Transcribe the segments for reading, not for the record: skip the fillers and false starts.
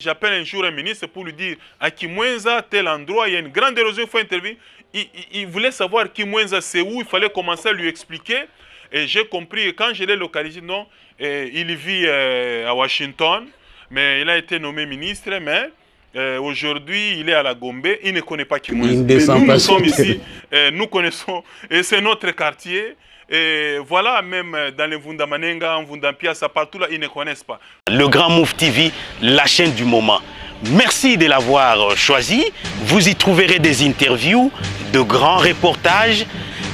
J'appelle un jour un ministre pour lui dire à Kimwenza, tel endroit, il y a une grande érosion, il faut intervenir. Il voulait savoir Kimwenza, c'est où, il fallait commencer à lui expliquer. Et j'ai compris, quand je l'ai localisé, non, il vit à Washington, mais il a été nommé ministre, mais aujourd'hui, il est à la Gombe, il ne connaît pas Kimwenza. Nous sommes ici, nous connaissons, et c'est notre quartier. Et voilà, même dans les Vundamanenga, en Vundampiasa, partout là, ils ne connaissent pas. Le Grand Move TV, la chaîne du moment. Merci de l'avoir choisi. Vous y trouverez des interviews, de grands reportages,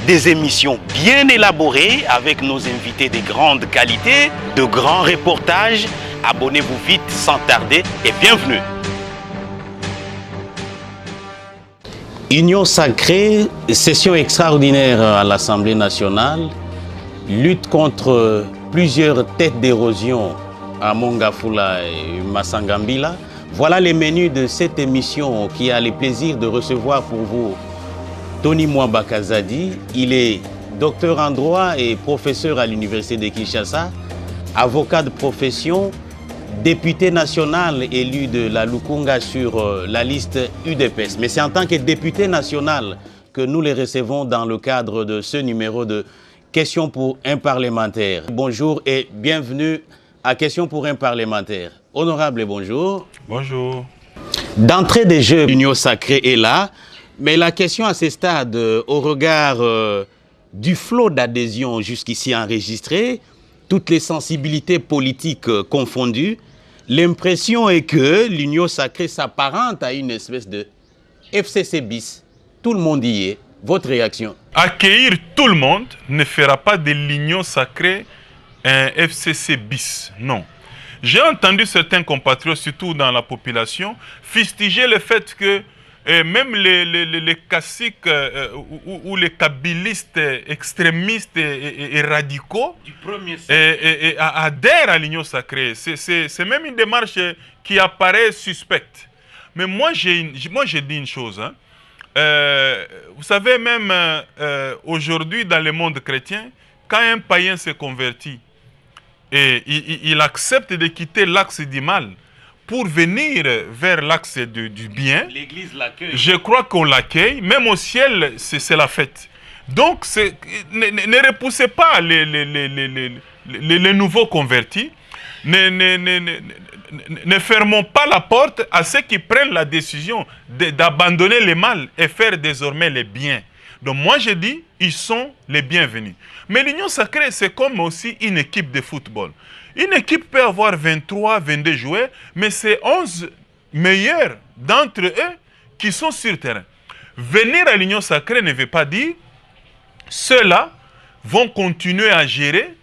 des émissions bien élaborées avec nos invités de grande qualité, de grands reportages. Abonnez-vous vite sans tarder et bienvenue. Union sacrée, session extraordinaire à l'Assemblée nationale, lutte contre plusieurs têtes d'érosion à Mongafula et Massangambila. Voilà les menus de cette émission qui a le plaisir de recevoir pour vous Tony Mwamba Kazadi. Il est docteur en droit et professeur à l'Université de Kinshasa, avocat de profession, député national élu de la Lukunga sur la liste UDPS. Mais c'est en tant que député national que nous les recevons dans le cadre de ce numéro de Questions pour un parlementaire. Bonjour et bienvenue à Questions pour un parlementaire. Honorable, bonjour. Bonjour. D'entrée des jeux, l'Union sacrée est là, mais la question à ce stade, au regard du flot d'adhésion jusqu'ici enregistré, toutes les sensibilités politiques confondues, l'impression est que l'Union sacrée s'apparente à une espèce de FCC bis. Tout le monde y est. Votre réaction? Accueillir tout le monde ne fera pas de l'Union sacrée un FCC bis. Non. J'ai entendu certains compatriotes, surtout dans la population, fustiger le fait que même les caciques ou les kabylistes extrémistes et radicaux adhèrent à l'Union sacrée. C'est même une démarche qui apparaît suspecte. Mais moi, j'ai dit une chose. Hein. Vous savez, même aujourd'hui, dans le monde chrétien, quand un païen se convertit et il accepte de quitter l'axe du mal pour venir vers l'axe du bien, l'Église l'accueille. Je crois qu'on l'accueille. Même au ciel, c'est la fête. Donc, ne repoussez pas les nouveaux convertis. Ne fermons pas la porte à ceux qui prennent la décision d'abandonner le mal et faire désormais les biens. Donc moi je dis, ils sont les bienvenus. Mais l'Union sacrée, c'est comme aussi une équipe de football. Une équipe peut avoir 23, 22 joueurs, mais c'est 11 meilleurs d'entre eux qui sont sur le terrain. Venir à l'Union sacrée ne veut pas dire ceux-là vont continuer à gérer,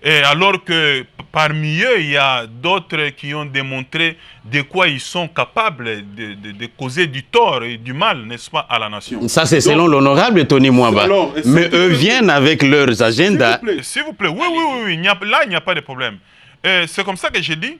et alors que parmi eux, il y a d'autres qui ont démontré de quoi ils sont capables de causer du tort et du mal, n'est-ce pas, à la nation. Ça, c'est selon l'honorable Tony Mwamba. Mais eux viennent avec leurs agendas. S'il vous plaît, oui. Là, il n'y a pas de problème. C'est comme ça que j'ai dit,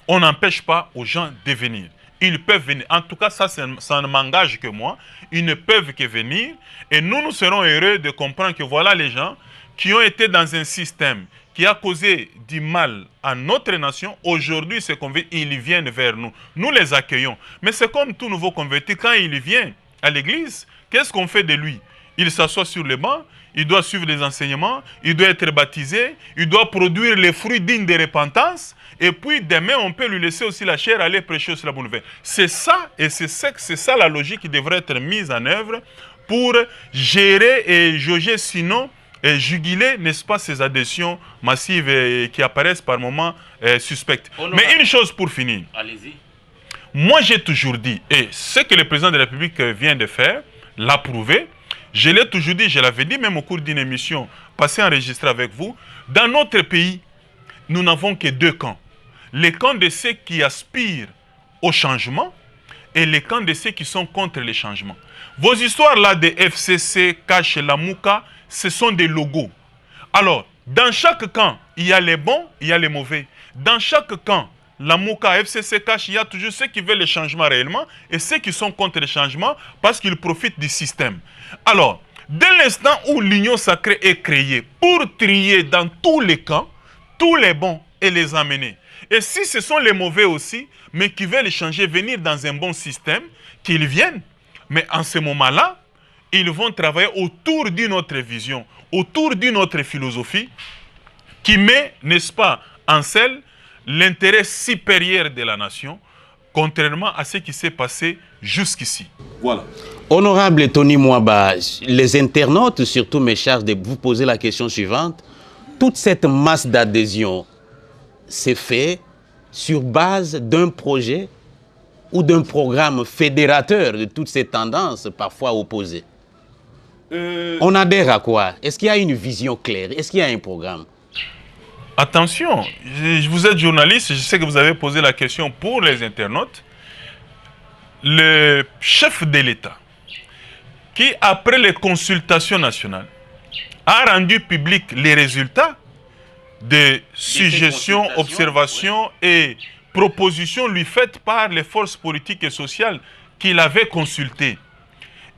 on n'empêche pas aux gens de venir. Ils peuvent venir. En tout cas, ça ne m'engage que moi. Ils ne peuvent que venir. Et nous serons heureux de comprendre que voilà les gens qui ont été dans un système qui a causé du mal à notre nation. Aujourd'hui, ils viennent vers nous. Nous les accueillons. Mais c'est comme tout nouveau converti. Quand il vient à l'église, qu'est-ce qu'on fait de lui? Il s'assoit sur le banc, il doit suivre les enseignements, il doit être baptisé, il doit produire les fruits dignes de repentance. Et puis demain, on peut lui laisser aussi la chair aller prêcher sur la bonne nouvelle. C'est ça, et c'est ça la logique qui devrait être mise en œuvre pour gérer et jauger, sinon et juguler, n'est-ce pas, ces adhésions massives qui apparaissent par moments suspectes. Mais une chose pour finir. Allez-y. Moi, j'ai toujours dit, et ce que le président de la République vient de faire, l'a prouvé, je l'ai toujours dit, je l'avais dit même au cours d'une émission passée enregistrée avec vous, dans notre pays, nous n'avons que deux camps. Les camps de ceux qui aspirent au changement et les camps de ceux qui sont contre les changements. Vos histoires là de FCC, Cash, Lamouka, ce sont des logos. Alors, dans chaque camp, il y a les bons, il y a les mauvais. Dans chaque camp, Lamouka, FCC, Cash, il y a toujours ceux qui veulent le changement réellement et ceux qui sont contre le changement parce qu'ils profitent du système. Alors, dès l'instant où l'Union sacrée est créée pour trier dans tous les camps, tous les bons et les amener, Et si ce sont les mauvais aussi, mais qui veulent changer, venir dans un bon système, qu'ils viennent. Mais en ce moment-là, ils vont travailler autour d'une autre vision, autour d'une autre philosophie qui met, n'est-ce pas, en scène l'intérêt supérieur de la nation, contrairement à ce qui s'est passé jusqu'ici. Voilà. Honorable Tony Mwaba, les internautes, surtout me chargent de vous poser la question suivante. Toute cette masse d'adhésion s'est faite sur base d'un projet ou d'un programme fédérateur de toutes ces tendances parfois opposées. On adhère à quoi? Est-ce qu'il y a une vision claire? Est-ce qu'il y a un programme? Attention, vous êtes journaliste, je sais que vous avez posé la question pour les internautes. Le chef de l'État, qui après les consultations nationales, a rendu public les résultats des suggestions, observations et propositions lui faites par les forces politiques et sociales qu'il avait consultées.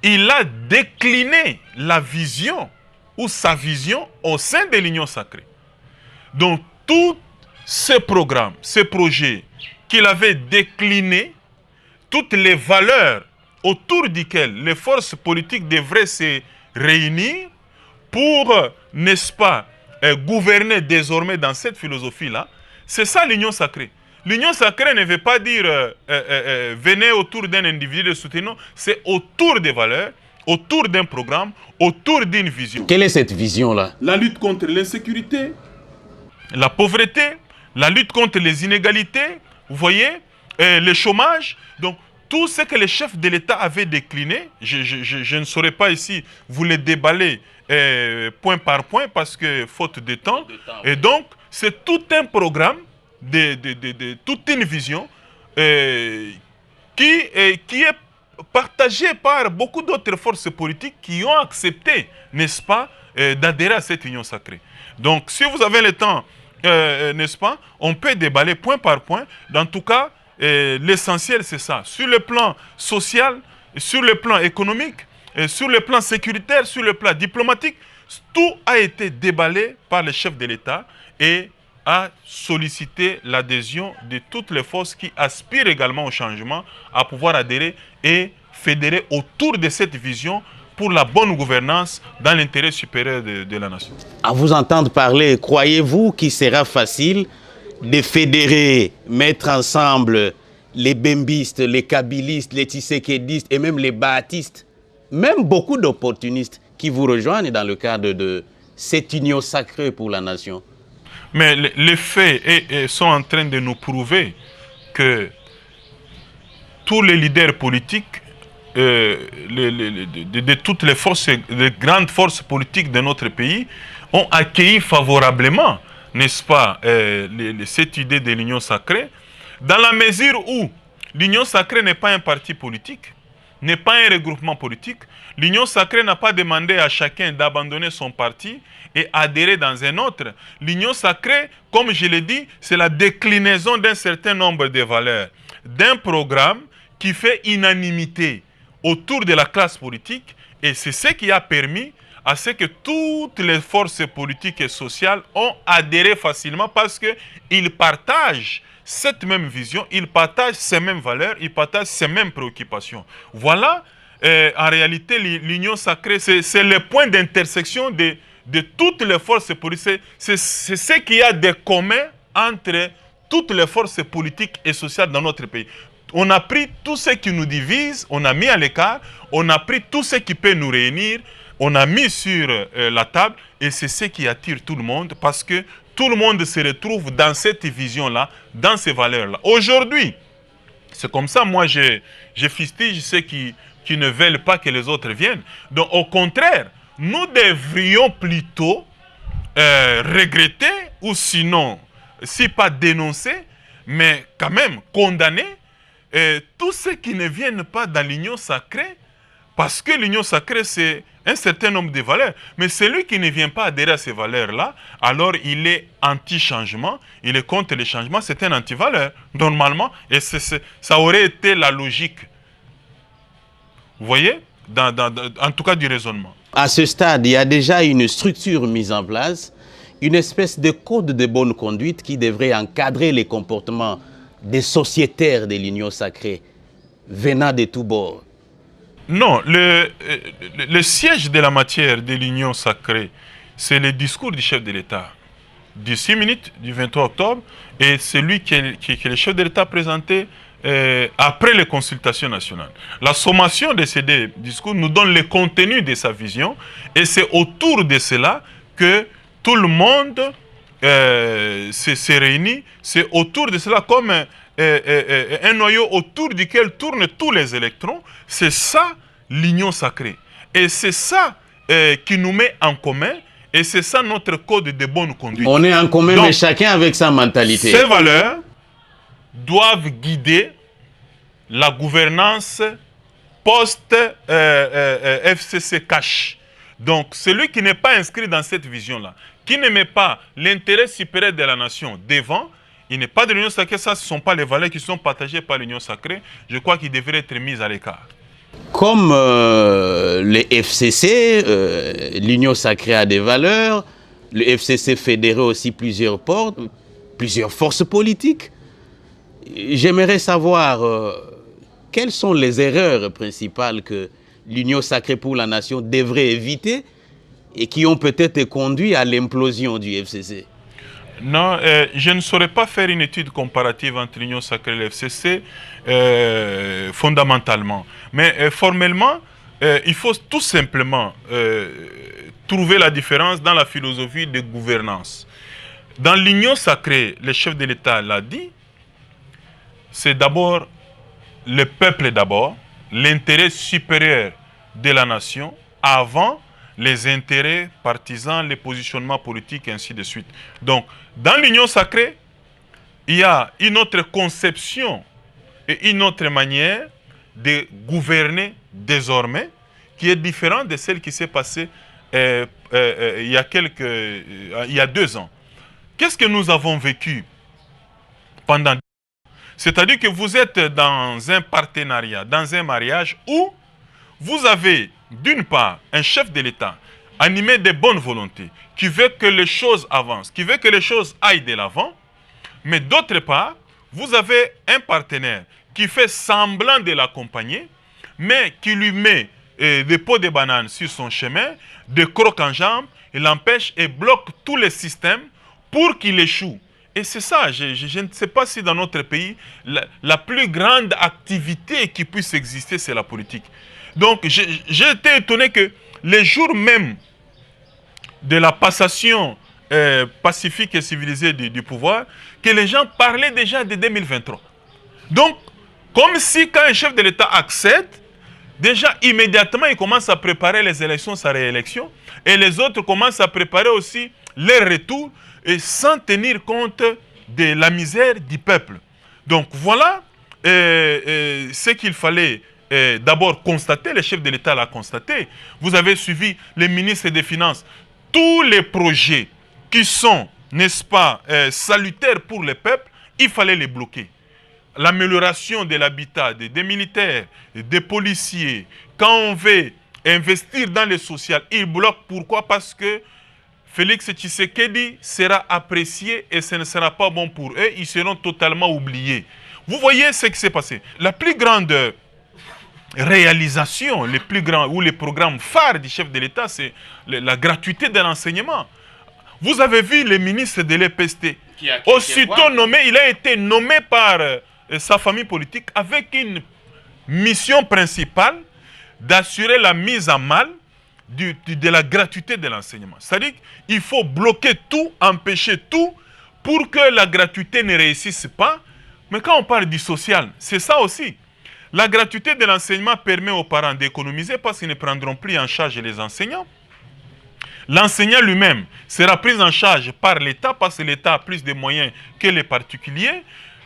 Il a décliné la vision ou sa vision au sein de l'Union sacrée. Donc, tous ces programmes, ces projets qu'il avait déclinés, toutes les valeurs autour desquelles les forces politiques devraient se réunir pour, n'est-ce pas, gouverner désormais dans cette philosophie-là, c'est ça l'Union sacrée. L'Union sacrée ne veut pas dire venez autour d'un individu de soutenir, c'est autour des valeurs, autour d'un programme, autour d'une vision. Quelle est cette vision-là? La lutte contre l'insécurité, la pauvreté, la lutte contre les inégalités, vous voyez, le chômage. Donc, tout ce que les chefs de l'État avaient décliné, je ne saurais pas ici vous les déballer point par point parce que faute de temps. Et donc, c'est tout un programme, toute une vision qui est partagée par beaucoup d'autres forces politiques qui ont accepté, n'est-ce pas, d'adhérer à cette union sacrée. Donc, si vous avez le temps, n'est-ce pas, on peut déballer point par point. En tout cas, l'essentiel, c'est ça. Sur le plan social, sur le plan économique, sur le plan sécuritaire, sur le plan diplomatique, tout a été déballé par les chefs de l'État et a sollicité l'adhésion de toutes les forces qui aspirent également au changement à pouvoir adhérer et fédérer autour de cette vision pour la bonne gouvernance dans l'intérêt supérieur de la nation. À vous entendre parler, croyez-vous qu'il sera facile de fédérer, mettre ensemble les bembistes, les kabylistes, les tshisekidistes et même les baatistes, même beaucoup d'opportunistes qui vous rejoignent dans le cadre de cette union sacrée pour la nation? Mais les faits sont en train de nous prouver que tous les leaders politiques de toutes les forces, les grandes forces politiques de notre pays ont accueilli favorablement, n'est-ce pas, cette idée de l'union sacrée, dans la mesure où l'union sacrée n'est pas un parti politique, n'est pas un regroupement politique. L'union sacrée n'a pas demandé à chacun d'abandonner son parti et adhérer dans un autre. L'union sacrée, comme je l'ai dit, c'est la déclinaison d'un certain nombre de valeurs, d'un programme qui fait unanimité autour de la classe politique, et c'est ce qui a permis à ce que toutes les forces politiques et sociales ont adhéré facilement parce qu'ils partagent cette même vision, ils partagent ces mêmes valeurs, ils partagent ces mêmes préoccupations. Voilà, en réalité, l'union sacrée, c'est le point d'intersection de toutes les forces politiques. C'est ce qu'il y a de commun entre toutes les forces politiques et sociales dans notre pays. On a pris tout ce qui nous divise, on a mis à l'écart, on a pris tout ce qui peut nous réunir, on a mis sur la table, et c'est ce qui attire tout le monde parce que tout le monde se retrouve dans cette vision-là, dans ces valeurs-là. Aujourd'hui, c'est comme ça, moi, je fustige ceux qui ne veulent pas que les autres viennent. Donc, au contraire, nous devrions plutôt regretter, ou sinon, si pas dénoncer, mais quand même condamner tous ceux qui ne viennent pas dans l'union sacrée, parce que l'union sacrée, c'est un certain nombre de valeurs. Mais celui qui ne vient pas adhérer à ces valeurs-là, alors il est anti-changement, il est contre les changements, c'est un anti-valeur, normalement, et ça aurait été la logique. Vous voyez, en tout cas du raisonnement. À ce stade, il y a déjà une structure mise en place une espèce de code de bonne conduite qui devrait encadrer les comportements des sociétaires de l'Union sacrée venant de tous bords. Non, le siège de la matière de l'Union sacrée, c'est le discours du chef de l'État. 6 minutes du 23 octobre, et celui que le chef de l'État a présenté après les consultations nationales. La sommation de ces deux discours nous donne le contenu de sa vision, et c'est autour de cela que tout le monde se réunit. C'est autour de cela comme un noyau autour duquel tournent tous les électrons. C'est ça l'union sacrée. Et c'est ça qui nous met en commun. Et c'est ça notre code de bonne conduite. On est en commun, donc, mais chacun avec sa mentalité. Ces valeurs doivent guider la gouvernance post-FCC cash. Donc, celui qui n'est pas inscrit dans cette vision-là, qui ne met pas l'intérêt supérieur de la nation devant, il n'est pas de l'union sacrée. Ça, ce ne sont pas les valeurs qui sont partagées par l'union sacrée. Je crois qu'il devrait être mis à l'écart. Comme les FCC, l'Union sacrée a des valeurs, le FCC fédérait aussi plusieurs portes, plusieurs forces politiques. J'aimerais savoir quelles sont les erreurs principales que l'Union sacrée pour la nation devrait éviter et qui ont peut-être conduit à l'implosion du FCC. Non, je ne saurais pas faire une étude comparative entre l'Union sacrée et le FCC fondamentalement. Mais formellement, il faut tout simplement trouver la différence dans la philosophie de gouvernance. Dans l'Union sacrée, le chef de l'État l'a dit, c'est d'abord le peuple d'abord, l'intérêt supérieur de la nation avant les intérêts partisans, les positionnements politiques, et ainsi de suite. Donc, dans l'union sacrée, il y a une autre conception et une autre manière de gouverner désormais qui est différente de celle qui s'est passée il y a 2 ans. Qu'est-ce que nous avons vécu pendant 2 ans? C'est-à-dire que vous êtes dans un partenariat, dans un mariage où vous avez d'une part un chef de l'État animé de bonne volonté, qui veut que les choses avancent, qui veut que les choses aillent de l'avant, mais d'autre part, vous avez un partenaire qui fait semblant de l'accompagner, mais qui lui met des pots de bananes sur son chemin, des crocs en jambes, et l'empêche et bloque tous les systèmes pour qu'il échoue. Et c'est ça, je ne sais pas si dans notre pays, la plus grande activité qui puisse exister, c'est la politique. Donc, j'ai été étonné que les jours même de la passation pacifique et civilisée du pouvoir, que les gens parlaient déjà de 2023. Donc, comme si quand un chef de l'État accède, déjà immédiatement, il commence à préparer les élections, sa réélection, et les autres commencent à préparer aussi leur retour, et sans tenir compte de la misère du peuple. Donc, voilà ce qu'il fallait d'abord constater, le chef de l'État l'a constaté. Vous avez suivi les ministres des Finances. Tous les projets qui sont, n'est-ce pas, salutaires pour le peuple, il fallait les bloquer. L'amélioration de l'habitat des militaires, des policiers, quand on veut investir dans le social, ils bloquent. Pourquoi? Parce que Félix Tshisekedi sera apprécié et ce ne sera pas bon pour eux. Ils seront totalement oubliés. Vous voyez ce qui s'est passé. La plus grande réalisation, les plus grands ou les programmes phares du chef de l'État, c'est la gratuité de l'enseignement. Vous avez vu le ministre de l'EPST. Aussitôt nommé, il a été nommé par sa famille politique avec une mission principale d'assurer la mise en mal de la gratuité de l'enseignement. C'est-à-dire qu'il faut bloquer tout, empêcher tout pour que la gratuité ne réussisse pas. Mais quand on parle du social, c'est ça aussi. La gratuité de l'enseignement permet aux parents d'économiser parce qu'ils ne prendront plus en charge les enseignants. L'enseignant lui-même sera pris en charge par l'État parce que l'État a plus de moyens que les particuliers.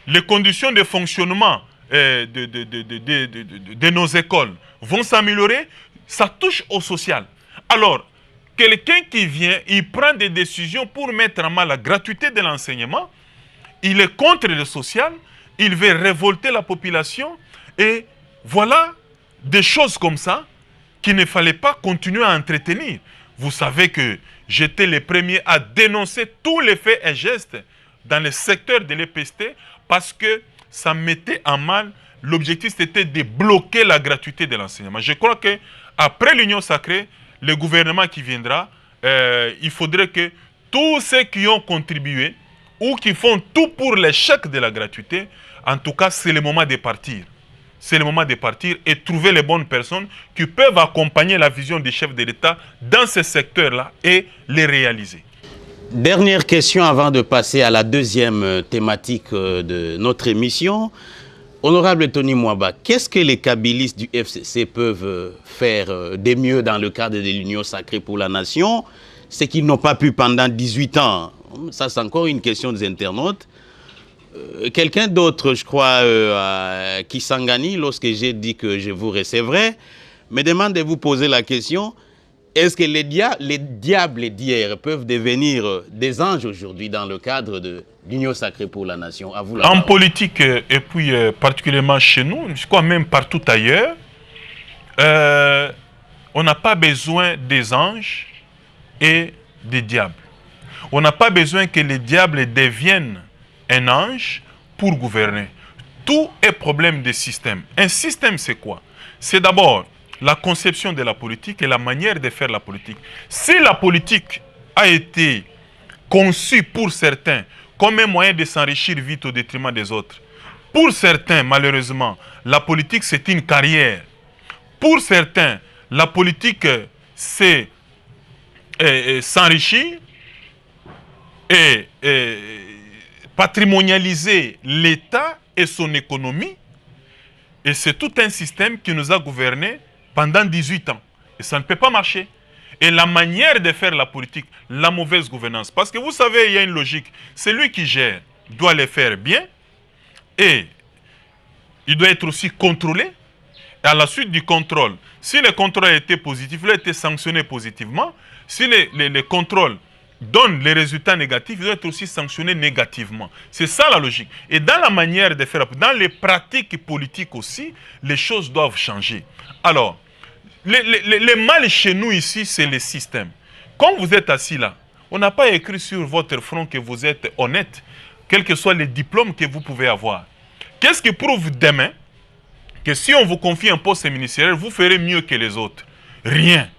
Les conditions de fonctionnement de nos écoles vont s'améliorer. Ça touche au social. Alors, quelqu'un qui vient, il prend des décisions pour mettre en mal la gratuité de l'enseignement. Il est contre le social. Il veut révolter la population. Et voilà des choses comme ça qu'il ne fallait pas continuer à entretenir. Vous savez qu'il j'étais le premier à dénoncer tous les faits et gestes dans le secteur de l'EPST parce que ça mettait en mal. L'objectif, c'était de bloquer la gratuité de l'enseignement. Je crois qu'après l'Union sacrée, le gouvernement qui viendra, il faudrait que tous ceux qui ont contribué ou qui font tout pour l'échec de la gratuité, en tout cas, c'est le moment de partir. C'est le moment de partir et trouver les bonnes personnes qui peuvent accompagner la vision des chefs de l'État dans ce secteur-là et les réaliser. Dernière question avant de passer à la deuxième thématique de notre émission. Honorable Tony Mwaba, qu'est-ce que les kabylistes du FCC peuvent faire de mieux dans le cadre de l'Union sacrée pour la nation? C'est qu'ils n'ont pas pu pendant 18 ans. Ça, c'est encore une question des internautes. Quelqu'un d'autre, je crois, Kisangani, lorsque j'ai dit que je vous recevrai, me demande de vous poser la question, est-ce que les diables d'hier peuvent devenir des anges aujourd'hui dans le cadre de l'Union sacrée pour la nation? À vous la parole. En politique, et puis particulièrement chez nous, je crois même partout ailleurs, on n'a pas besoin des anges et des diables. On n'a pas besoin que les diables deviennent un ange pour gouverner. Tout est problème de système. Un système, c'est quoi? C'est d'abord la conception de la politique et la manière de faire la politique. Si la politique a été conçue pour certains comme un moyen de s'enrichir vite au détriment des autres, pour certains, malheureusement, la politique, c'est une carrière. Pour certains, la politique, c'est s'enrichir et patrimonialiser l'État et son économie. Et c'est tout un système qui nous a gouvernés pendant 18 ans. Et ça ne peut pas marcher. Et la manière de faire la politique, la mauvaise gouvernance. Parce que vous savez, il y a une logique. Celui qui gère doit le faire bien. Et il doit être aussi contrôlé. Et à la suite du contrôle, si le contrôle a été positif, il a été sanctionné positivement. Si le contrôle donne les résultats négatifs, il doit être aussi sanctionné négativement. C'est ça la logique. Et dans la manière de faire, dans les pratiques politiques aussi, les choses doivent changer. Alors, le mal chez nous ici, c'est le système. Quand vous êtes assis là, on n'a pas écrit sur votre front que vous êtes honnête, quels que soient les diplômes que vous pouvez avoir. Qu'est-ce qui prouve demain que si on vous confie un poste ministériel, vous ferez mieux que les autres? Rien.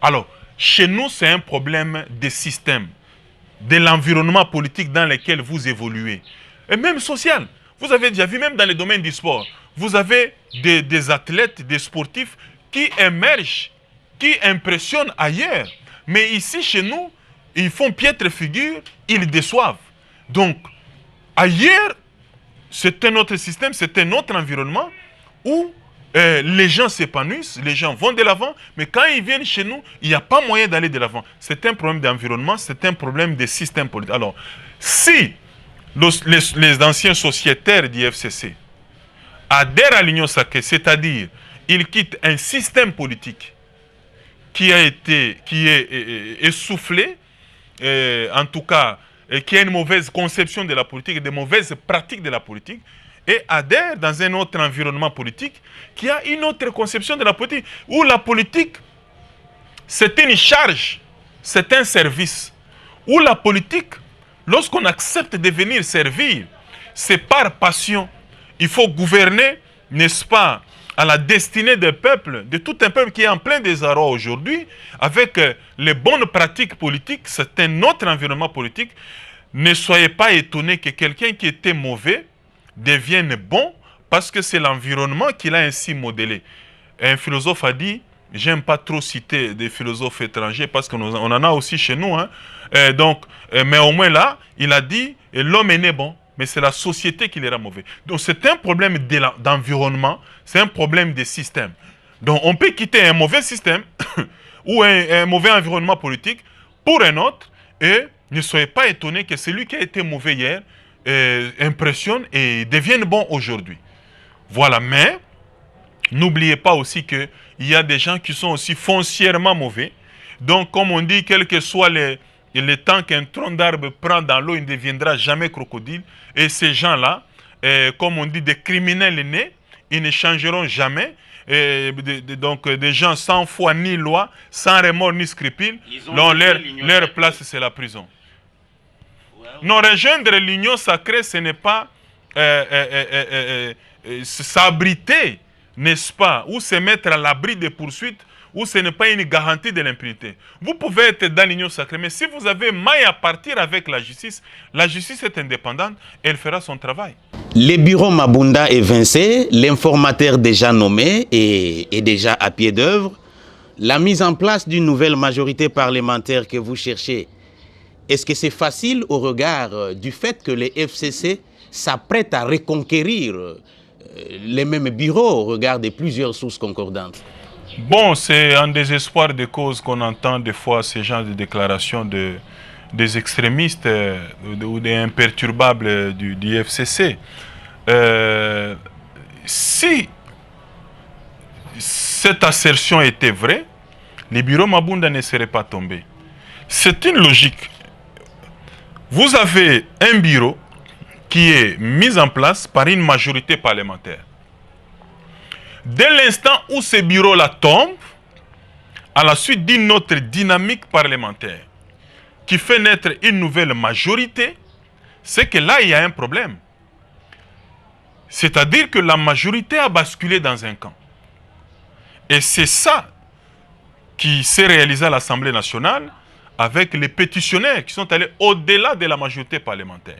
Alors, chez nous, c'est un problème de système, de l'environnement politique dans lequel vous évoluez. Et même social. Vous avez déjà vu, même dans le domaine du sport, vous avez des athlètes, des sportifs qui émergent, qui impressionnent ailleurs. Mais ici, chez nous, ils font piètre figure, ils déçoivent. Donc, ailleurs, c'est un autre système, c'est un autre environnement où les gens s'épanouissent, les gens vont de l'avant, mais quand ils viennent chez nous, il n'y a pas moyen d'aller de l'avant. C'est un problème d'environnement, c'est un problème de système politique. Alors, si les anciens sociétaires du FCC adhèrent à l'Union sacrée, c'est-à-dire ils quittent un système politique qui est essoufflé, en tout cas, qui a une mauvaise conception de la politique et des mauvaises pratiques de la politique, et adhère dans un autre environnement politique qui a une autre conception de la politique, où la politique, c'est une charge, c'est un service, où la politique, lorsqu'on accepte de venir servir, c'est par passion. Il faut gouverner, n'est-ce pas, à la destinée des peuples, de tout un peuple qui est en plein désarroi aujourd'hui, avec les bonnes pratiques politiques, c'est un autre environnement politique. Ne soyez pas étonnés que quelqu'un qui était mauvais devienne bon parce que c'est l'environnement qu'il a ainsi modélé. Un philosophe a dit, j'aime pas trop citer des philosophes étrangers parce qu'on en a aussi chez nous, hein. Mais au moins là, il a dit, l'homme est né bon, mais c'est la société qui les rend mauvais. Donc c'est un problème d'environnement, c'est un problème de système. Donc on peut quitter un mauvais système ou un mauvais environnement politique pour un autre, et ne soyez pas étonnés que celui qui a été mauvais hier impressionne et devienne bon aujourd'hui. Voilà, mais n'oubliez pas aussi qu'il y a des gens qui sont aussi foncièrement mauvais. Donc, comme on dit, quel que soit le temps qu'un tronc d'arbre prend dans l'eau, il ne deviendra jamais crocodile. Et ces gens-là, comme on dit, des criminels nés, ils ne changeront jamais. Donc des gens sans foi ni loi, sans remords ni scrupules, dont leur place c'est la prison. Non, rejoindre l'union sacrée, ce n'est pas s'abriter, n'est-ce pas, ou se mettre à l'abri des poursuites, ou ce n'est pas une garantie de l'impunité. Vous pouvez être dans l'union sacrée, mais si vous avez maille à partir avec la justice est indépendante, elle fera son travail. Le bureau Mabunda est vincé, l'informateur déjà nommé et déjà à pied d'œuvre. La mise en place d'une nouvelle majorité parlementaire que vous cherchez, est-ce que c'est facile au regard du fait que les FCC s'apprêtent à reconquérir les mêmes bureaux au regard de plusieurs sources concordantes? Bon, c'est en désespoir de cause qu'on entend des fois ces genres de déclarations des extrémistes ou des imperturbables du FCC. Si cette assertion était vraie, les bureaux Mabunda ne seraient pas tombés. C'est une logique. Vous avez un bureau qui est mis en place par une majorité parlementaire. Dès l'instant où ce bureau-là tombe, à la suite d'une autre dynamique parlementaire qui fait naître une nouvelle majorité, c'est que là, il y a un problème. C'est-à-dire que la majorité a basculé dans un camp. Et c'est ça qui s'est réalisé à l'Assemblée nationale avec les pétitionnaires qui sont allés au-delà de la majorité parlementaire.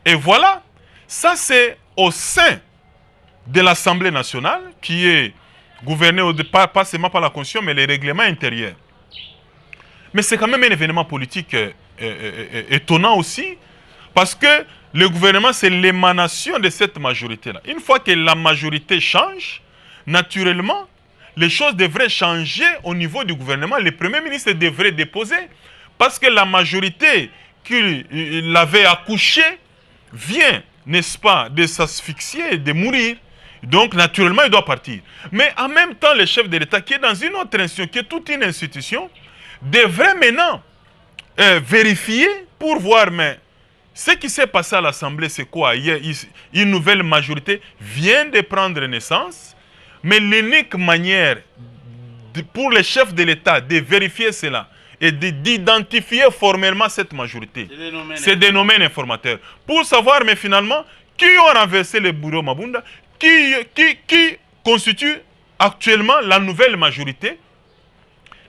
Et voilà, ça c'est au sein de l'Assemblée nationale qui est gouvernée au départ, pas seulement par la Constitution, mais les règlements intérieurs. Mais c'est quand même un événement politique étonnant aussi, parce que le gouvernement, c'est l'émanation de cette majorité-là. Une fois que la majorité change, naturellement, les choses devraient changer au niveau du gouvernement. Le Premier ministre devrait déposer, parce que la majorité qui l'avait accouché vient, n'est-ce pas, de s'asphyxier, de mourir. Donc, naturellement, il doit partir. Mais en même temps, le chef de l'État, qui est dans une autre institution, qui est toute une institution, devrait maintenant vérifier pour voir, mais ce qui s'est passé à l'Assemblée, c'est quoi? Une nouvelle majorité vient de prendre naissance, mais l'unique manière pour le chef de l'État de vérifier cela et d'identifier formellement cette majorité, c'est de nommer un informateur. Pour savoir, mais finalement, qui ont renversé le bureau Mabunda, qui constitue actuellement la nouvelle majorité,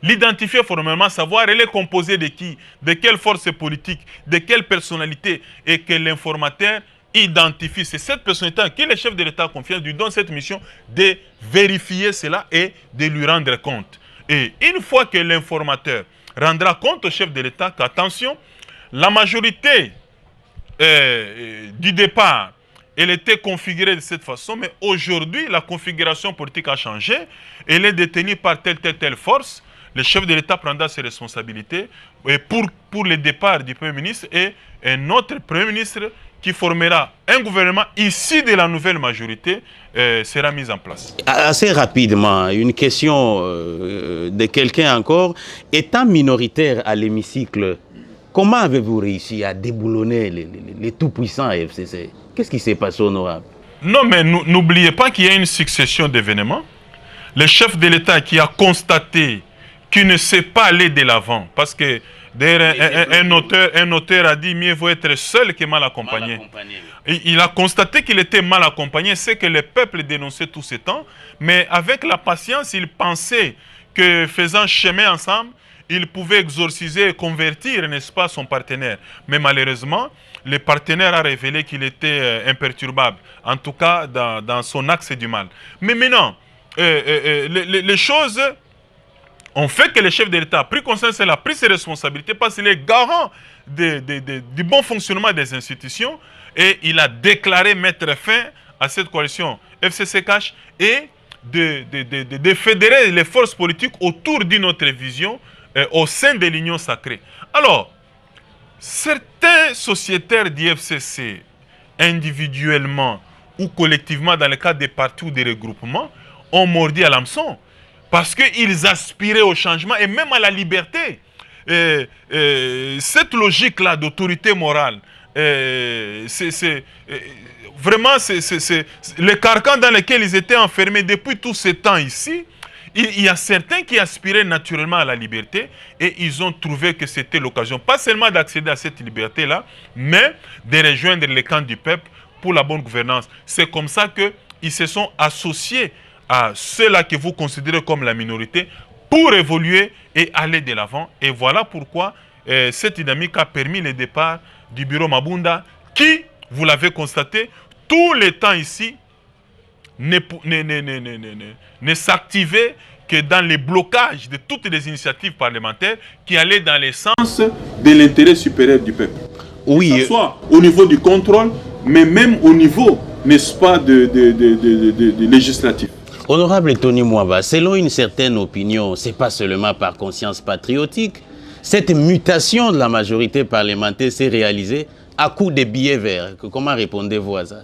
l'identifier formellement, savoir elle est composée de qui, de quelle force politique, de quelle personnalité, et que l'informateur identifie. C'est cette personnalité qui le chef de l'État a confiance, lui donne cette mission de vérifier cela et de lui rendre compte. Et une fois que l'informateur rendra compte au chef de l'État qu'attention, la majorité du départ, elle était configurée de cette façon, mais aujourd'hui, la configuration politique a changé, elle est détenue par telle force. Le chef de l'État prendra ses responsabilités et pour le départ du Premier ministre et un autre Premier ministre qui formera un gouvernement issu de la nouvelle majorité sera mis en place. Assez rapidement, une question de quelqu'un encore. Étant minoritaire à l'hémicycle, comment avez-vous réussi à déboulonner les tout-puissants FCC? Qu'est-ce qui s'est passé, honorable? Non, mais n'oubliez pas qu'il y a une succession d'événements. Le chef de l'État qui a constaté qu'il ne sait pas aller de l'avant, parce que un auteur a dit mieux vaut être seul que mal accompagné. Il a constaté qu'il était mal accompagné, c'est que le peuple dénonçait tout ce temps, mais avec la patience, il pensait que faisant chemin ensemble, il pouvait exorciser et convertir, n'est-ce pas, son partenaire. Mais malheureusement, le partenaire a révélé qu'il était imperturbable, en tout cas dans son axe du mal. Mais maintenant, les choses ont fait que le chef de l'État a pris conscience, il a pris ses responsabilités parce qu'il est garant du bon fonctionnement des institutions et il a déclaré mettre fin à cette coalition FCC-CACH et de fédérer les forces politiques autour d'une autre vision au sein de l'Union sacrée. Alors, certains sociétaires du FCC, individuellement ou collectivement dans le cadre des partis ou des regroupements, ont mordu à l'hameçon parce qu'ils aspiraient au changement et même à la liberté. Cette logique-là d'autorité morale vraiment les carcans dans lesquels ils étaient enfermés depuis tout ce temps ici. Il y a certains qui aspiraient naturellement à la liberté et ils ont trouvé que c'était l'occasion, pas seulement d'accéder à cette liberté-là, mais de rejoindre les camps du peuple pour la bonne gouvernance. C'est comme ça qu'ils se sont associés à ceux-là que vous considérez comme la minorité pour évoluer et aller de l'avant. Et voilà pourquoi cette dynamique a permis le départ du bureau Mabunda qui, vous l'avez constaté, tout le temps ici, ne s'activait que dans les blocages de toutes les initiatives parlementaires qui allaient dans le sens de l'intérêt supérieur du peuple. Oui. Que ce soit au niveau du contrôle, mais même au niveau, n'est-ce pas, de législatif. Honorable Tony Mwamba, selon une certaine opinion, ce n'est pas seulement par conscience patriotique, cette mutation de la majorité parlementaire s'est réalisée à coup de billets verts. Comment répondez-vous à ça?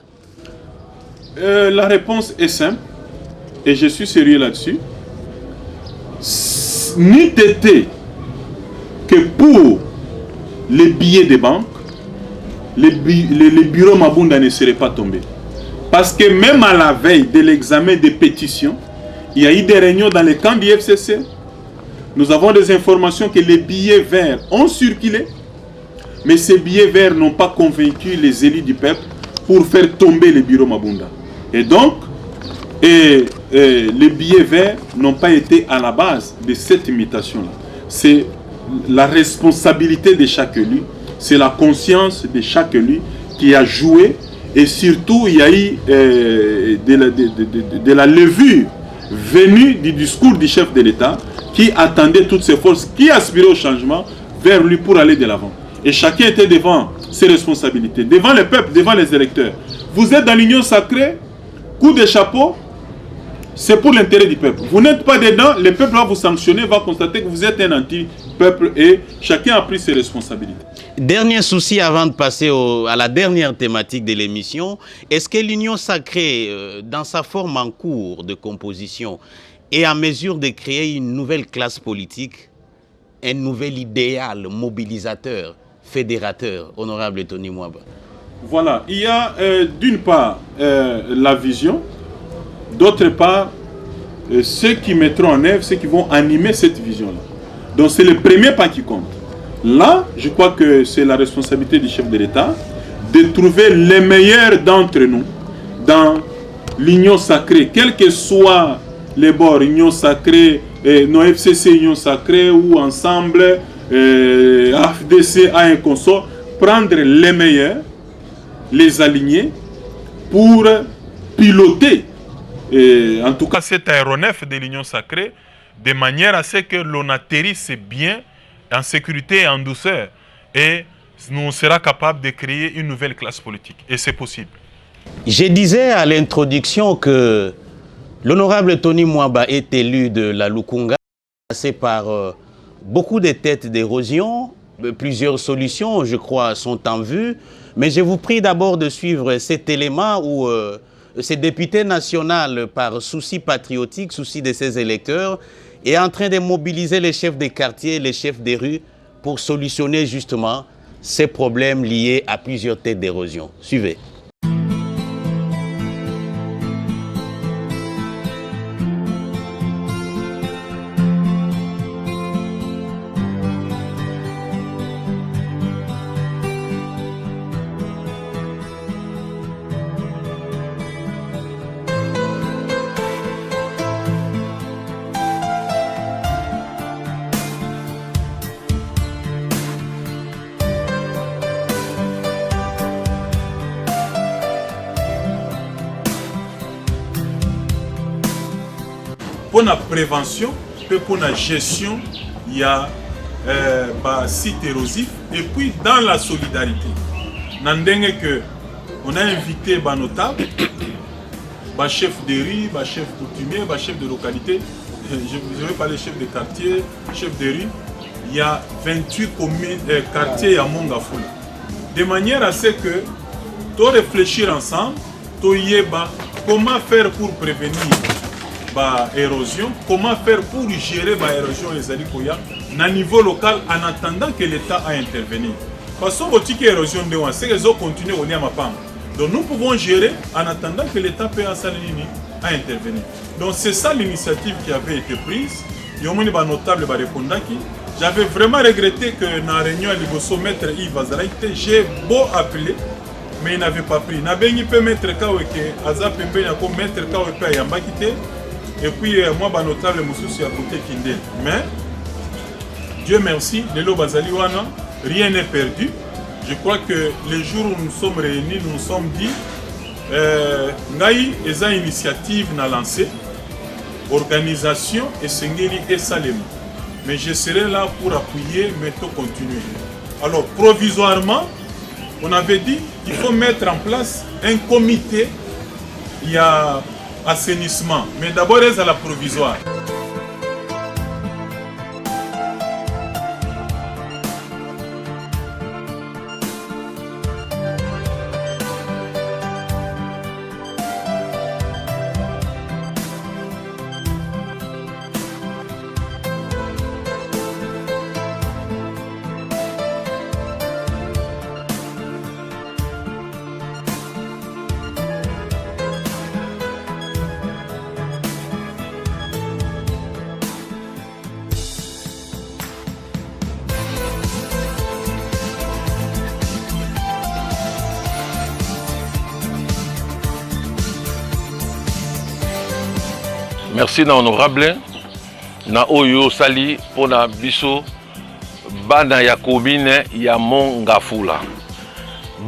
La réponse est simple, et je suis sérieux là-dessus. N'eût été que pour les billets des banques, les bureaux Mabunda ne seraient pas tombés. Parce que même à la veille de l'examen des pétitions, il y a eu des réunions dans les camps du FCC. Nous avons des informations que les billets verts ont circulé, mais ces billets verts n'ont pas convaincu les élus du peuple pour faire tomber les bureaux Mabunda. Et donc, les billets verts n'ont pas été à la base de cette mutation-là. C'est la responsabilité de chaque élu, c'est la conscience de chaque élu qui a joué, et surtout il y a eu de la levure venue du discours du chef de l'État qui attendait toutes ces forces, qui aspiraient au changement vers lui pour aller de l'avant. Et chacun était devant ses responsabilités, devant le peuple, devant les électeurs. Vous êtes dans l'union sacrée, coup de chapeau, c'est pour l'intérêt du peuple. Vous n'êtes pas dedans, le peuple va vous sanctionner, va constater que vous êtes un anti-peuple et chacun a pris ses responsabilités. Dernier souci avant de passer à la dernière thématique de l'émission, est-ce que l'Union sacrée, dans sa forme en cours de composition, est en mesure de créer une nouvelle classe politique, un nouvel idéal mobilisateur, fédérateur, honorable Tony Mwamba? Voilà, il y a d'une part la vision, d'autre part ceux qui mettront en œuvre, ceux qui vont animer cette vision-là. Donc c'est le premier pas qui compte. Là, je crois que c'est la responsabilité du chef de l'État de trouver les meilleurs d'entre nous dans l'union sacrée, quels que soient les bords, union sacrée, nos FCC, union sacrée ou ensemble, AFDC, a un consort, prendre les meilleurs, les aligner pour piloter, en tout cas cet aéronef de l'union sacrée, de manière à ce que l'on atterrisse bien, en sécurité et en douceur. Et nous serons capables de créer une nouvelle classe politique. Et c'est possible. Je disais à l'introduction que l'honorable Tony Mwamba est élu de la Lukunga, passé par beaucoup de têtes d'érosion. Plusieurs solutions, je crois, sont en vue. Mais je vous prie d'abord de suivre cet élément où ce député national, par souci patriotique, souci de ses électeurs, est en train de mobiliser les chefs des quartiers, les chefs des rues, pour solutionner justement ces problèmes liés à plusieurs têtes d'érosion. Suivez. Pour la prévention et pour la gestion, il y a site érosif et puis dans la solidarité. On a invité des notables, des chefs de rue, des chefs coutumiers, des chefs de localité. Je vais parler chefs de quartier, chefs de rue. Il y a 28 quartiers à Mongafula. De manière à ce que tu réfléchir ensemble, tu comment faire pour prévenir l'érosion, comment faire pour gérer l'érosion à niveau local en attendant que l'État a intervenu. Parce que l'érosion de l'eau, c'est qu'ils ont continué au Niamapam. Donc nous pouvons gérer en attendant que l'État paie à Salinini à intervenir. Donc c'est ça l'initiative qui avait été prise. Il y a un notable qui répondaki. J'avais vraiment regretté que dans la réunion à Liboso, maître Yves Azaraïte, j'ai beau appeler, mais il n'avait pas pris. Il peut mettre Kaweke, Azap Mbe, mettre Kaweke à Yambakite, et puis moi, notable Moussou à côté Kindel. Mais, Dieu merci, Lelo Bazaliwana, rien n'est perdu. Je crois que les jours où nous sommes réunis, nous nous sommes dit, Ngaï, et une initiative n'a lancé, organisation et Sengeli et Salem. Mais je serai là pour appuyer, mais tout continuer. Alors, provisoirement, on avait dit qu'il faut mettre en place un comité, il y a assainissement, mais d'abord, c'est à la provisoire. Merci na honorable na oyo sali pona biso bana ya commune ya Mongafula.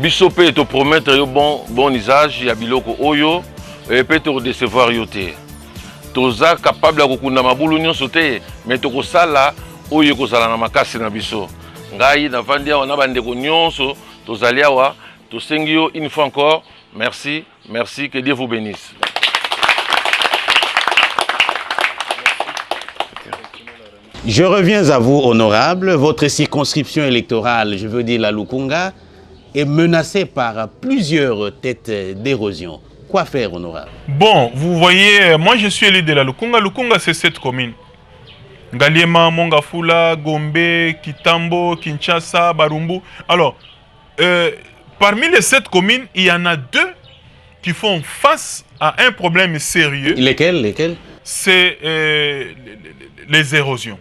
Biso pe to promettre yo bon usage ya biloko oyo et peut te recevoir yote. Toza capable ya kokunda mabulu nyonso te mais to kosala oyo kozala na makasi na biso. Ngai na vandi awa na bandeko nyonso tozali awa to sengi yo une fois encore merci que Dieu vous bénisse. Je reviens à vous, honorable. Votre circonscription électorale, je veux dire la Lukunga, est menacée par plusieurs têtes d'érosion. Quoi faire, honorable? Bon, vous voyez, moi je suis élu de la Lukunga. Lukunga, c'est 7 communes. Ngaliema, Mongafula, Gombe, Kitambo, Kinshasa, Barumbu. Alors, parmi les 7 communes, il y en a 2 qui font face à un problème sérieux. Lesquels? C'est les érosions.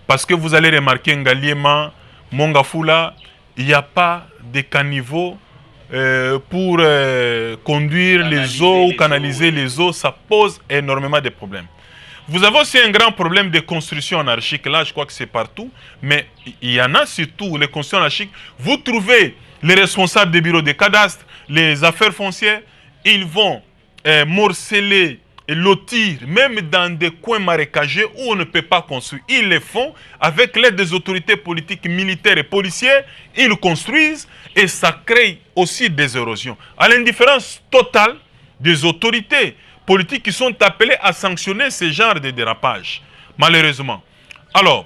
Parce que vous allez remarquer, Ngaliema, Mongafula, il n'y a pas de caniveaux pour conduire les eaux ou canaliser les eaux. Ça pose énormément de problèmes. Vous avez aussi un grand problème de construction anarchique. Là, je crois que c'est partout. Mais il y en a surtout, les constructions anarchiques. Vous trouvez les responsables des bureaux de cadastre, les affaires foncières, ils vont morceler et lotir, même dans des coins marécageux où on ne peut pas construire. Ils le font avec l'aide des autorités politiques, militaires et policières. Ils construisent et ça crée aussi des érosions. À l'indifférence totale des autorités politiques qui sont appelées à sanctionner ce genre de dérapage, malheureusement. Alors,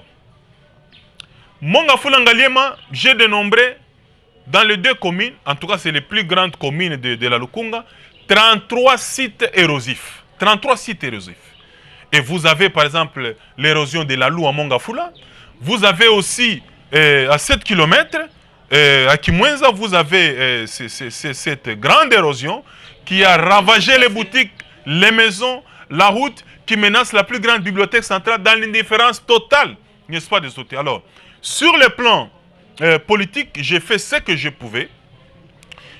Mongafula Ngaliema, j'ai dénombré dans les 2 communes, en tout cas c'est les plus grandes communes de la Lukunga, 33 sites érosifs. 33 sites érosifs. Et vous avez par exemple l'érosion de la Lou à Mongafula. Vous avez aussi à 7 km, à Kimwenza, vous avez cette grande érosion qui a ravagé les boutiques, les maisons, la route, qui menace la plus grande bibliothèque centrale dans l'indifférence totale, n'est-ce pas, des autorités. Alors, sur le plan politique, j'ai fait ce que je pouvais.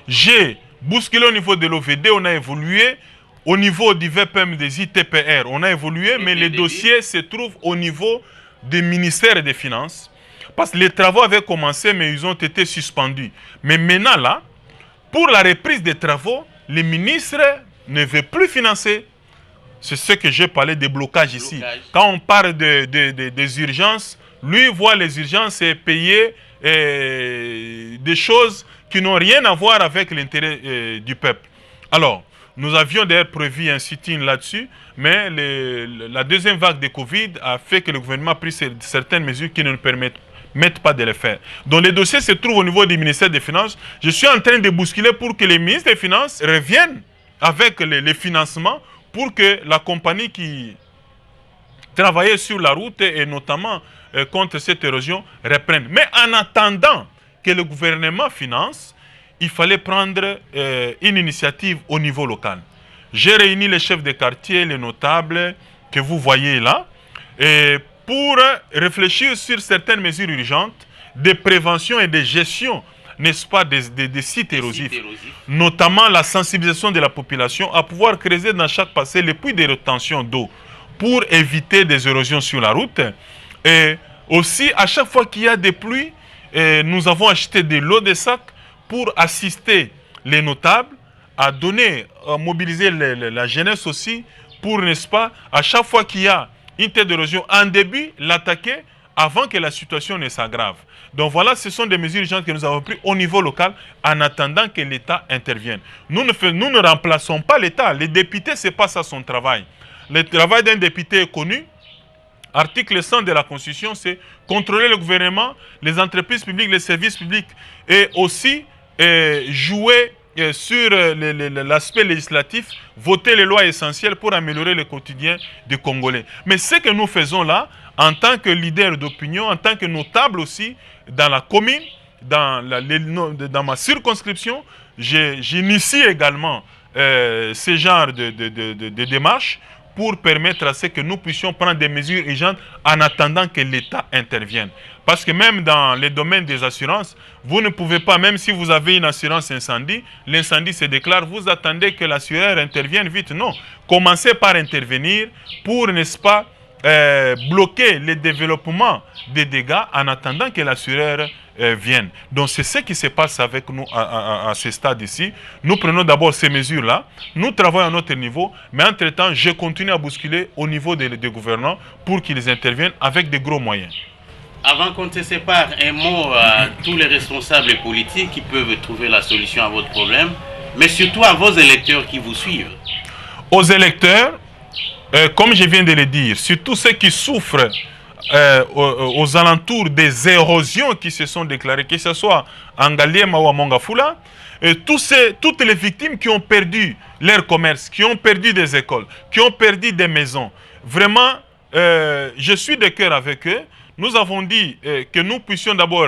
J'ai bousculé au niveau de l'OVD, on a évolué. Au niveau du VPM des ITPR, on a évolué, mais les dossiers se trouvent au niveau du ministère des Finances. Parce que les travaux avaient commencé, mais ils ont été suspendus. Mais maintenant, là, pour la reprise des travaux, les ministres ne veulent plus financer. C'est ce que j'ai parlé des blocages ici. Quand on parle des urgences, lui voit les urgences et payer des choses qui n'ont rien à voir avec l'intérêt du peuple. Alors, nous avions d'ailleurs prévu un sit-in là-dessus, mais la deuxième vague de Covid a fait que le gouvernement a pris certaines mesures qui ne nous permettent pas de le faire. Donc les dossiers se trouvent au niveau du ministère des Finances. Je suis en train de bousculer pour que les ministres des Finances reviennent avec les financements pour que la compagnie qui travaillait sur la route et notamment contre cette érosion reprenne. Mais en attendant, que le gouvernement finance, il fallait prendre une initiative au niveau local. J'ai réuni les chefs de quartier, les notables que vous voyez là, et pour réfléchir sur certaines mesures urgentes de prévention et de gestion, n'est-ce pas, des sites érosifs, notamment la sensibilisation de la population à pouvoir creuser dans chaque passé les puits de rétention d'eau pour éviter des érosions sur la route. Et aussi, à chaque fois qu'il y a des pluies, nous avons acheté de l'eau de sac pour assister les notables à donner, à mobiliser la jeunesse aussi pour, n'est-ce pas, à chaque fois qu'il y a une telle d'érosion, en début, l'attaquer avant que la situation ne s'aggrave. Donc voilà, ce sont des mesures urgentes que nous avons prises au niveau local en attendant que l'État intervienne. Nous ne remplaçons pas l'État. Les députés, ce n'est pas ça son travail. Le travail d'un député est connu. Article 100 de la Constitution, c'est contrôler le gouvernement, les entreprises publiques, les services publics et aussi jouer sur l'aspect législatif, voter les lois essentielles pour améliorer le quotidien des Congolais. Mais ce que nous faisons là, en tant que leader d'opinion, en tant que notable aussi, dans la commune, dans ma circonscription, j'initie également ce genre de démarches pour permettre à ce que nous puissions prendre des mesures urgentes en attendant que l'État intervienne. Parce que même dans les domaines des assurances, vous ne pouvez pas, même si vous avez une assurance incendie, l'incendie se déclare, vous attendez que l'assureur intervienne vite. Non, commencez par intervenir pour, n'est-ce pas, bloquer le développement des dégâts en attendant que l'assureur vienne. Donc c'est ce qui se passe avec nous à ce stade ici. Nous prenons d'abord ces mesures-là, nous travaillons à notre niveau, mais entre-temps, je continue à bousculer au niveau des gouvernants pour qu'ils interviennent avec des gros moyens. Avant qu'on ne se sépare, un mot à tous les responsables politiques qui peuvent trouver la solution à votre problème, mais surtout à vos électeurs qui vous suivent. Aux électeurs, comme je viens de le dire, surtout ceux qui souffrent aux alentours des érosions qui se sont déclarées, que ce soit en Ngaliema ou à Mongafula, toutes les victimes qui ont perdu leur commerce, qui ont perdu des écoles, qui ont perdu des maisons. Vraiment, je suis de cœur avec eux. Nous avons dit que nous puissions d'abord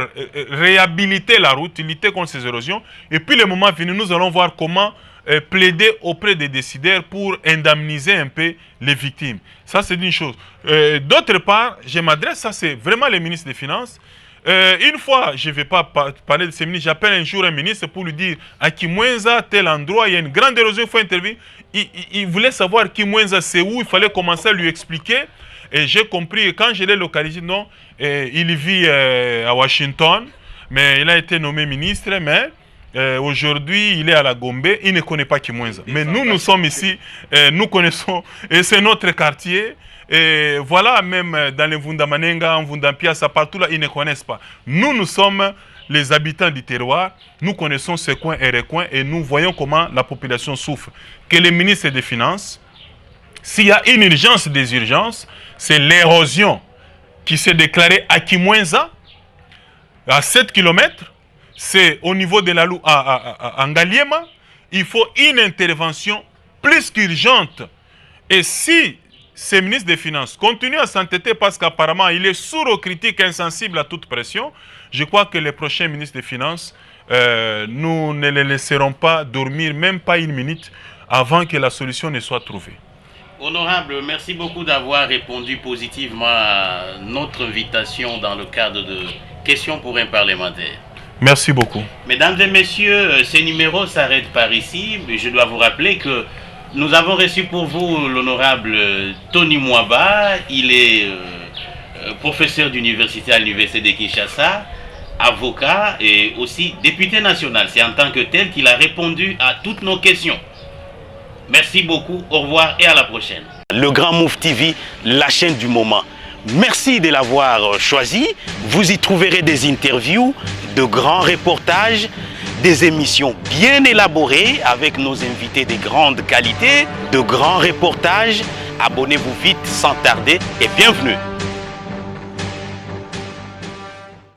réhabiliter la route, lutter contre ces érosions, et puis le moment venu, nous allons voir comment plaider auprès des décideurs pour indemniser un peu les victimes. Ça, c'est une chose. D'autre part, je m'adresse, ça c'est vraiment le ministre des Finances. Une fois, je ne vais pas parler de ce ministre, j'appelle un jour un ministre pour lui dire à Kimwenza, tel endroit, il y a une grande érosion, il faut intervenir. Il voulait savoir Kimwenza, c'est où, il fallait commencer à lui expliquer. Et j'ai compris, quand je l'ai localisé, non, il vit à Washington, mais il a été nommé ministre, mais aujourd'hui, il est à la Gombe, il ne connaît pas Kimwenza. Mais nous sommes ici, nous connaissons, et c'est notre quartier. Et voilà, même dans les Vundamanenga, en Vundampiasa, partout là, ils ne connaissent pas. Nous sommes les habitants du terroir, nous connaissons ces coins et recoins, et nous voyons comment la population souffre. Que le ministre des Finances, s'il y a une urgence des urgences, c'est l'érosion qui s'est déclarée à Kimwenza, à 7 km. C'est au niveau de la Lou à Ngaliema. Il faut une intervention plus qu'urgente. Et si ce ministre des Finances continue à s'entêter parce qu'apparemment il est sourd aux critiques, insensible à toute pression, je crois que les prochains ministres des Finances, nous ne les laisserons pas dormir, même pas une minute, avant que la solution ne soit trouvée. Honorable, merci beaucoup d'avoir répondu positivement à notre invitation dans le cadre de questions pour un parlementaire. Merci beaucoup. Mesdames et messieurs, ce numéro s'arrête par ici. Je dois vous rappeler que nous avons reçu pour vous l'honorable Tony Mwaba. Il est professeur d'université à l'université de Kinshasa, avocat et aussi député national. C'est en tant que tel qu'il a répondu à toutes nos questions. Merci beaucoup, au revoir et à la prochaine. Le Grand Move TV, la chaîne du moment. Merci de l'avoir choisi. Vous y trouverez des interviews, de grands reportages, des émissions bien élaborées avec nos invités de grande qualité, de grands reportages. Abonnez-vous vite sans tarder et bienvenue.